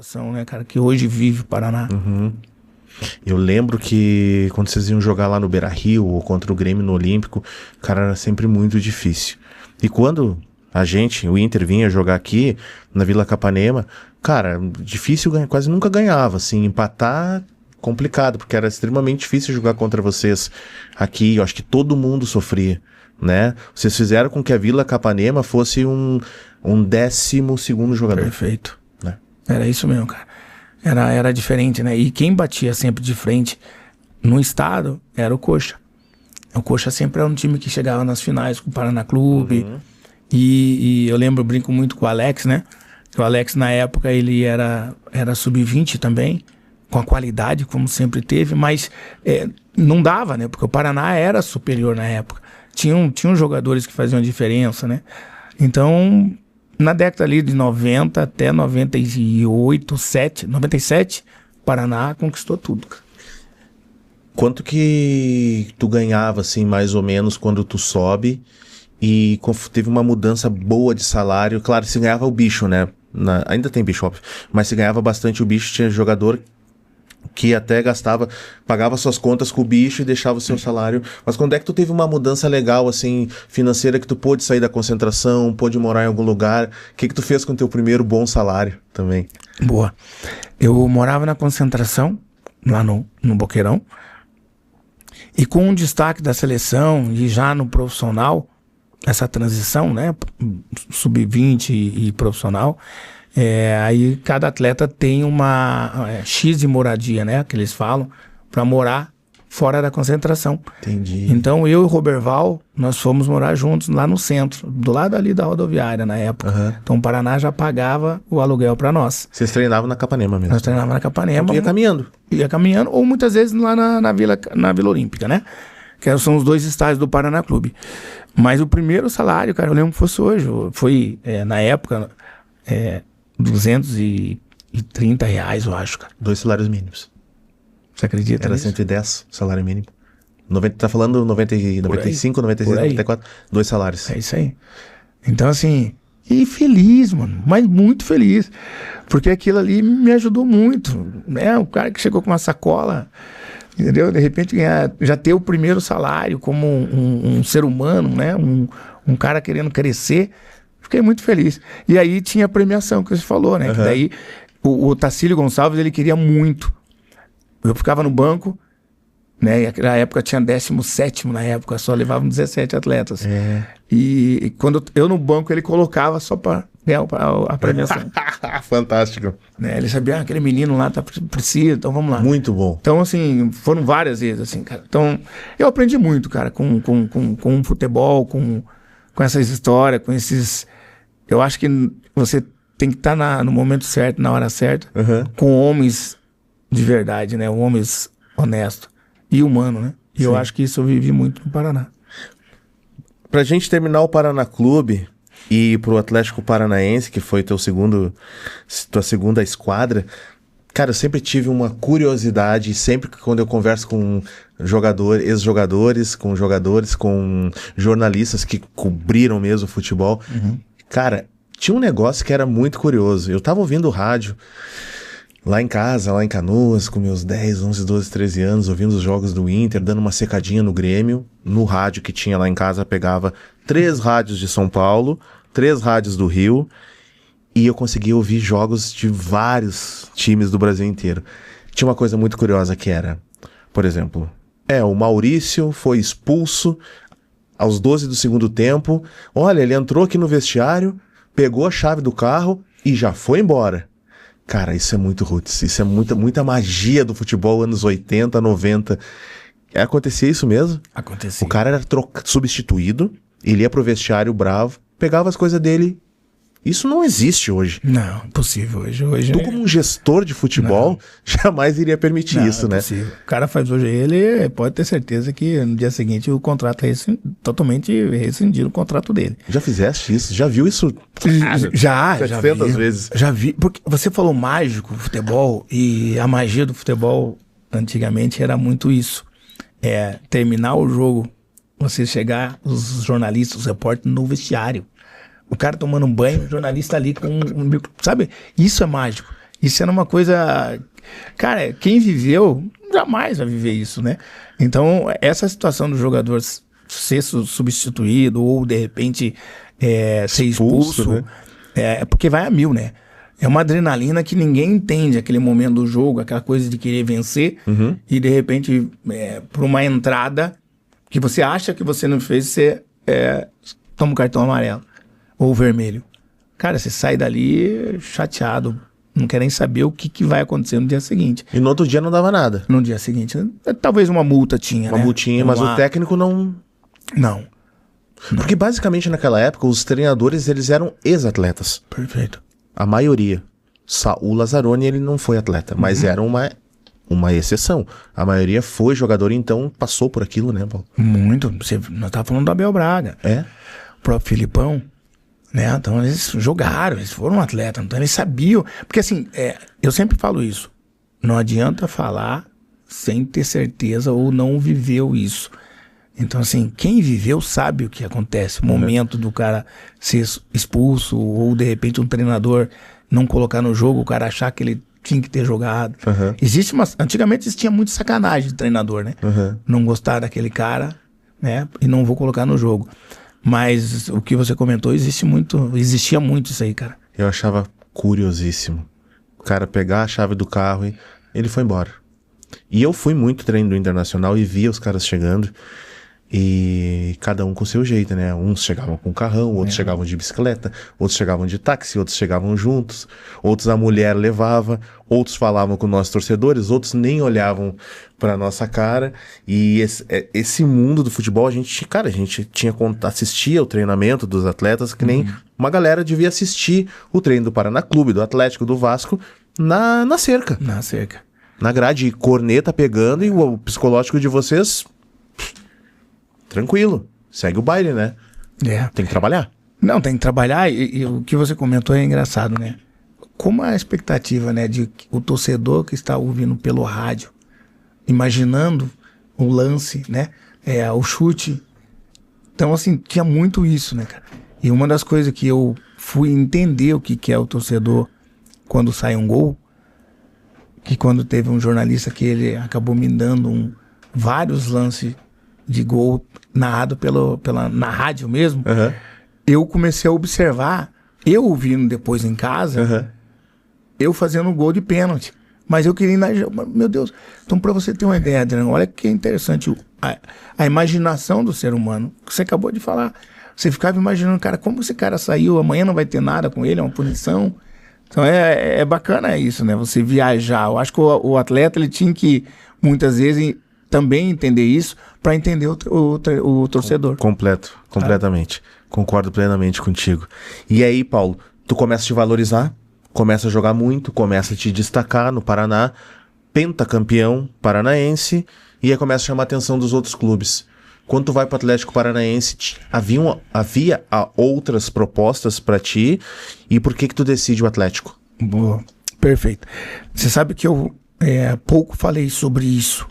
situação, né, cara, que hoje vive o Paraná. Eu lembro que quando vocês iam jogar lá no Beira-Rio ou contra o Grêmio no Olímpico, cara, era sempre muito difícil. E quando o Inter vinha jogar aqui na Vila Capanema, cara, difícil ganhar, quase nunca ganhava, assim, empatar complicado, porque era extremamente difícil jogar contra vocês aqui. Eu acho que todo mundo sofria, né? Vocês fizeram com que a Vila Capanema fosse um 12º jogador. Perfeito. Né? Era isso mesmo, cara. Era diferente, né? E quem batia sempre de frente no estado era o Coxa. O Coxa sempre era um time que chegava nas finais com o Paraná Clube. E eu lembro, eu brinco muito com o Alex, né? O Alex, na época, ele era sub-20 também, com a qualidade, como sempre teve, mas não dava, né? Porque o Paraná era superior na época. Tinham jogadores que faziam a diferença, né? Então, na década ali de 90 até 97, o Paraná conquistou tudo, cara. Quanto que tu ganhava, assim, mais ou menos, quando tu sobe e teve uma mudança boa de salário? Claro, se ganhava o bicho, né? Ainda tem bicho, óbvio, mas se ganhava bastante o bicho, tinha jogador que até pagava suas contas com o bicho e deixava o seu salário. Mas quando é que tu teve uma mudança legal, assim, financeira, que tu pôde sair da concentração, pôde morar em algum lugar? O que tu fez com o teu primeiro bom salário também? Boa. Eu morava na concentração, lá no Boqueirão, e com o destaque da seleção e já no profissional, essa transição, né, sub-20 e profissional, aí cada atleta tem uma X de moradia, né, que eles falam, para morar fora da concentração. Entendi. Então eu e o Roberval, nós fomos morar juntos lá no centro, do lado ali da rodoviária na época. Então o Paraná já pagava o aluguel para nós. Vocês treinavam na Capanema mesmo? Nós treinávamos na Capanema. Então, ia caminhando? Ia caminhando, ou muitas vezes lá na Vila Olímpica, né? Que são os dois estádios do Paraná Clube. Mas o primeiro salário, cara, eu lembro que fosse hoje. Foi, na época, R$230, eu acho, cara. 2 salários mínimos. Você acredita Era nisso? 110 salário mínimo. Tá falando 95, 96, 94, 2 salários. É isso aí. Então, assim, e feliz, mano, mas muito feliz. Porque aquilo ali me ajudou muito, né? O cara que chegou com uma sacola, entendeu? De repente já ter o primeiro salário como um ser humano, né? Um cara querendo crescer. Fiquei muito feliz. E aí tinha a premiação que você falou, né? Que daí o Tacílio Gonçalves, ele queria muito. Eu ficava no banco, né? E na época tinha 17º, na época só levavam 17 atletas. E quando eu no banco, ele colocava só para ganhar a premiação. Fantástico. Né? Ele sabia, aquele menino lá precisa, então vamos lá. Muito bom. Então, assim, foram várias vezes, assim, cara. Então, eu aprendi muito, cara, com o futebol, com essas histórias, com esses... Eu acho que você tem que estar no momento certo, na hora certa, com homens de verdade, né? Homens honestos e humanos, né? E eu acho que isso eu vivi muito no Paraná. Pra gente terminar o Paraná Clube e ir pro Atlético Paranaense, que foi tua segunda esquadra, cara, eu sempre tive uma curiosidade, sempre que quando eu converso com ex-jogadores, com jornalistas que cobriram mesmo o futebol, cara, tinha um negócio que era muito curioso. Eu tava ouvindo o rádio lá em casa, lá em Canoas, com meus 10, 11, 12, 13 anos, ouvindo os jogos do Inter, dando uma secadinha no Grêmio. No rádio que tinha lá em casa, pegava 3 rádios de São Paulo, 3 rádios do Rio, e eu conseguia ouvir jogos de vários times do Brasil inteiro. Tinha uma coisa muito curiosa que era, por exemplo, o Maurício foi expulso aos 12 do segundo tempo. Olha, ele entrou aqui no vestiário, pegou a chave do carro e já foi embora. Cara, isso é muito roots, isso é muita magia do futebol, anos 80, 90. Acontecia isso mesmo? Acontecia. O cara era substituído, ele ia pro vestiário bravo, pegava as coisas dele. Isso não existe hoje. Não, impossível hoje. Tu, como um gestor de futebol, jamais iria permitir isso, né? Impossível. O cara faz hoje, ele pode ter certeza que no dia seguinte o contrato é totalmente rescindido, o contrato dele. Já fizeste isso? Já viu isso? Já 700 vi. vezes. Já vi. Porque você falou mágico, futebol, e a magia do futebol antigamente era muito isso. Terminar o jogo, você chegar, os jornalistas, os repórteres no vestiário. O cara tomando um banho, o jornalista ali com sabe? Isso é mágico. Isso era uma coisa... Cara, quem viveu jamais vai viver isso, né? Então, essa situação do jogador ser substituído ou, de repente, ser expulso, né? É porque vai a 1000, né? É uma adrenalina que ninguém entende aquele momento do jogo, aquela coisa de querer vencer e, de repente, por uma entrada que você acha que você não fez, você toma um cartão amarelo ou vermelho. Cara, você sai dali chateado, não quer nem saber o que vai acontecer no dia seguinte. E no outro dia não dava nada. No dia seguinte, talvez uma multa tinha, Uma multinha, mas o técnico não... Não. Porque basicamente naquela época os treinadores eles eram ex-atletas. Perfeito. A maioria. O Lazzaroni ele não foi atleta, mas era uma exceção. A maioria foi jogador, então passou por aquilo, né, Paulo? Muito. Nós estávamos falando do Abel Braga. O próprio Filipão, né? Então eles jogaram, eles foram atletas, então eles sabiam. Porque assim, eu sempre falo isso. Não adianta falar sem ter certeza ou não viveu isso. Então, assim, quem viveu sabe o que acontece. O momento do cara ser expulso ou, de repente, um treinador não colocar no jogo, o cara achar que ele tinha que ter jogado. Antigamente existia muito sacanagem de treinador, né? Não gostar daquele cara, né? E não vou colocar no jogo. Mas o que você comentou, existia muito isso aí, cara. Eu achava curiosíssimo. O cara pegar a chave do carro e ele foi embora. E eu fui muito treino do Internacional e via os caras chegando. E cada um com o seu jeito, né? Uns chegavam com carrão, outros chegavam de bicicleta, outros chegavam de táxi, outros chegavam juntos, outros a mulher levava, outros falavam com nós torcedores, outros nem olhavam pra nossa cara. E esse mundo do futebol, a gente assistia o treinamento dos atletas, que nem uma galera devia assistir o treino do Paraná Clube, do Atlético, do Vasco, na cerca. Na cerca. Na grade, corneta pegando, e o psicológico de vocês... Tranquilo, segue o baile, né? Tem que trabalhar. Não, tem que trabalhar e o que você comentou é engraçado, né? Como a expectativa, né, de o torcedor que está ouvindo pelo rádio, imaginando o lance, né, o chute. Então, assim, tinha muito isso, né, cara? E uma das coisas que eu fui entender o que é o torcedor quando sai um gol, que quando teve um jornalista que ele acabou me dando vários lances de gol narrado na rádio mesmo, eu comecei a observar, eu ouvindo depois em casa, eu fazendo um gol de pênalti. Mas eu queria... Meu Deus. Então, para você ter uma ideia, Adriano, olha que interessante a imaginação do ser humano, que você acabou de falar. Você ficava imaginando, cara, como esse cara saiu, amanhã não vai ter nada com ele, é uma punição. Então, é bacana isso, né? Você viajar. Eu acho que o atleta, ele tinha que, muitas vezes... também entender isso para entender o torcedor. Completamente. Concordo plenamente contigo. E aí, Paulo, tu começa a te valorizar, começa a jogar muito, começa a te destacar no Paraná, pentacampeão paranaense, e aí começa a chamar a atenção dos outros clubes. Quando tu vai para o Atlético Paranaense, havia outras propostas para ti, e por que tu decide o Atlético? Boa, perfeito. Você sabe que eu pouco falei sobre isso,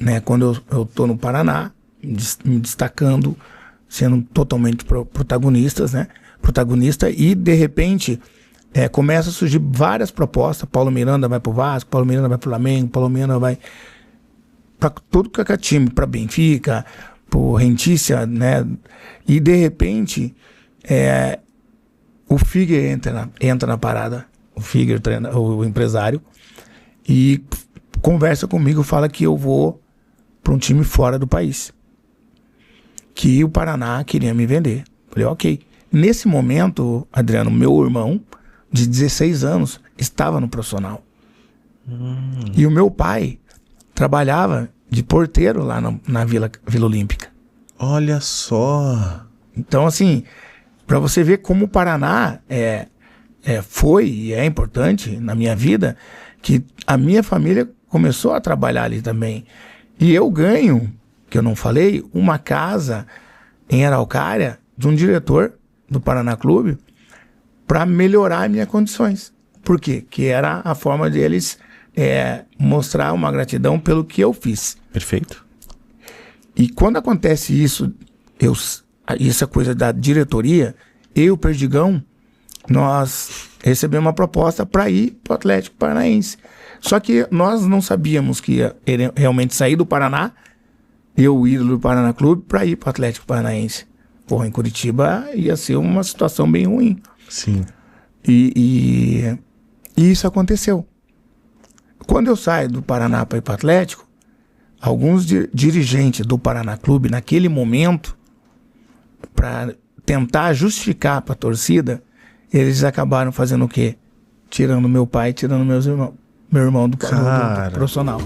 né, quando eu tô no Paraná, me destacando, sendo totalmente protagonista, e de repente começa a surgir várias propostas. Paulo Miranda vai pro Vasco, Paulo Miranda vai pro Flamengo, Paulo Miranda vai para tudo que é time, para Benfica, pro Rentícia, né, e de repente o Figuer entra na parada, o Figuer, o empresário, e conversa comigo, fala que eu vou para um time fora do país, que o Paraná queria me vender. Falei, ok. Nesse momento, Adriano, meu irmão de 16 anos estava no profissional. E o meu pai trabalhava de porteiro lá na Vila Olímpica. Olha só! Então, assim, para você ver como o Paraná foi e é importante na minha vida, que a minha família começou a trabalhar ali também. E eu ganho, que eu não falei, uma casa em Araucária de um diretor do Paraná Clube para melhorar as minhas condições. Por quê? Que era a forma deles mostrar uma gratidão pelo que eu fiz. Perfeito. E quando acontece isso, isso é coisa da diretoria, eu, Perdigão, nós recebemos uma proposta para ir para o Atlético Paranaense. Só que nós não sabíamos que ia realmente sair do Paraná, eu ir do Paraná Clube, para ir para o Atlético Paranaense. Porra, em Curitiba ia ser uma situação bem ruim. Sim. E isso aconteceu. Quando eu saio do Paraná para ir para o Atlético, alguns dirigentes do Paraná Clube, naquele momento, para tentar justificar para a torcida, eles acabaram fazendo o quê? Tirando meu pai, tirando meu irmão do profissional.